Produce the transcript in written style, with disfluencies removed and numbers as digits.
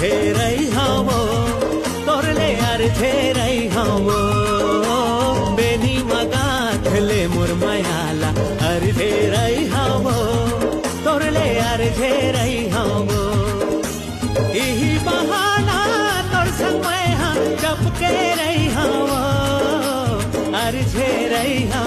धेरै हवो तोरले अर धेरै हवो बेनीमा गाँठले मोर मायाला अर धेरै हवो तोरले अर धेरै हवो यही बहाना तोर संग मैं हाँ चपके रही हवो अर धेरै हवो